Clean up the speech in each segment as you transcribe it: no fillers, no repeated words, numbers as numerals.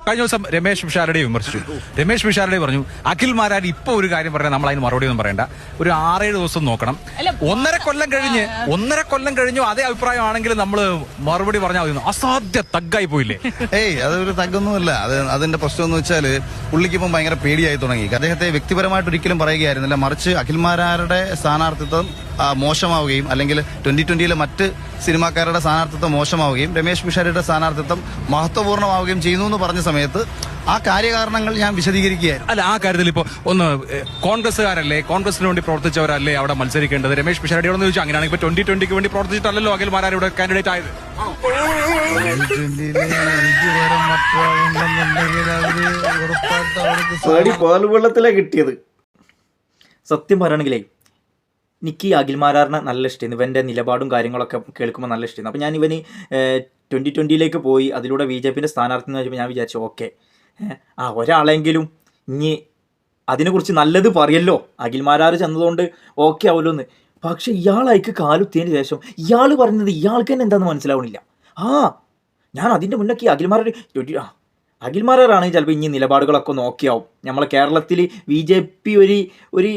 കഴിഞ്ഞ ദിവസം രമേശ് പിഷാരടി വിമർശിച്ചു. രമേശ് പിഷാരടി പറഞ്ഞു അഖിൽ മാരാർ ഇപ്പൊ ഒരു കാര്യം പറഞ്ഞാൽ നമ്മൾ അതിന് മറുപടി ഒന്നും പറയണ്ട, ഒരു 6-7 ദിവസം നോക്കണം. 1.5 കൊല്ലം കഴിഞ്ഞു അതേ അഭിപ്രായമാണെങ്കിൽ നമ്മൾ മറുപടി പറഞ്ഞാൽ മതി. അസാധ്യ തഗ്ഗായി പോയില്ലേ? അതൊരു തഗ്ഗൊന്നുമല്ല. അതിന്റെ പ്രശ്നം എന്ന് വെച്ചാൽ പുള്ളിക്കിപ്പം ഭയങ്കര പേടിയായി തുടങ്ങി. അദ്ദേഹത്തെ വ്യക്തിപരമായിട്ട് ഒരിക്കലും പറയുകയായിരുന്നില്ല, മറിച്ച് അഖിൽ മാരാരുടെ സ്ഥാനാർത്ഥിത്വം മോശമാവുകയും അല്ലെങ്കിൽ 2020 മറ്റ് സിനിമാക്കാരുടെ സ്ഥാനാർത്ഥിത്വം മോശമാവുകയും രമേശ് പിഷാരടിയുടെ സ്ഥാനാർത്ഥിത്വം മഹത്വപൂർണ്ണമാവുകയും ചെയ്യുന്നു എന്ന് പറഞ്ഞ സമയത്ത് ആ കാര്യകാരണങ്ങൾ ഞാൻ വിശദീകരിക്കുകയായിരുന്നു. അല്ല, ആ കാര്യത്തിൽ ഇപ്പൊ ഒന്ന് കോൺഗ്രസ്സുകാരല്ലേ, കോൺഗ്രസിന് വേണ്ടി പ്രവർത്തിച്ചവരല്ലേ അവിടെ മത്സരിക്കേണ്ടത്? രമേശ് പിഷാരടിയോടെന്ന് ചോദിച്ചാൽ അങ്ങനെയാണ്. ഇപ്പൊ 2020 വേണ്ടി പ്രവർത്തിച്ചിട്ടല്ലോ അഖിൽ മാരാർ ഇവിടെ കാൻഡിഡേറ്റ് ആയത്. പാൽവെള്ളത്തിലാ കിട്ടിയത്. സത്യം പറയുകയാണെങ്കിലേ എനിക്ക് അഖിൽ മാരാറിനെ നല്ല ഇഷ്ടമായിരുന്നു. ഇവൻ്റെ നിലപാടും കാര്യങ്ങളൊക്കെ കേൾക്കുമ്പോൾ നല്ല ഇഷ്ടമായിരുന്നു. അപ്പോൾ ഞാൻ ഇവന് 2020 പോയി അതിലൂടെ BJPൻ്റെ സ്ഥാനാർത്ഥി എന്ന് വെച്ചപ്പോൾ ഞാൻ വിചാരിച്ചു ഓക്കെ ഒരാളെങ്കിലും ഇനി അതിനെക്കുറിച്ച് നല്ലത് പറയല്ലോ, അഖിൽ മാരാർ ചെന്നതുകൊണ്ട് ഓക്കെ ആവുമല്ലോ എന്ന്. പക്ഷെ ഇയാളേക്ക് കാലുത്തിയതിന് ശേഷം ഇയാൾ പറയുന്നത് ഇയാൾക്ക് തന്നെ എന്താണെന്ന് മനസ്സിലാവണില്ല. ഞാൻ അതിൻ്റെ മുന്നൊക്കെ അഖിൽ മാരാറാണ് ചിലപ്പോൾ ഇനി നിലപാടുകളൊക്കെ നോക്കിയാവും. നമ്മളെ കേരളത്തിൽ BJP ഒരു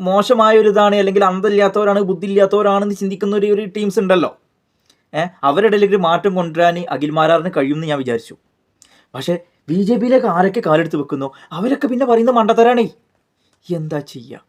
മോശമായ ഒരു ഇതാണ്, അല്ലെങ്കിൽ അന്തമില്ലാത്തവരാണ്, ബുദ്ധി ഇല്ലാത്തവരാണെന്ന് ചിന്തിക്കുന്ന ഒരു ടീംസ് ഉണ്ടല്ലോ. അവരുടെ ഇടയിലേക്ക് മാറ്റം കൊണ്ടുവരാൻ അഖിൽ മാരാറിന് കഴിയുമെന്ന് ഞാൻ വിചാരിച്ചു. പക്ഷേ BJPയിലേക്ക് ആരൊക്കെ കാലെടുത്ത് വെക്കുന്നു അവരൊക്കെ പിന്നെ പറയുന്നത് മണ്ടത്തരാണേ. എന്താ ചെയ്യുക?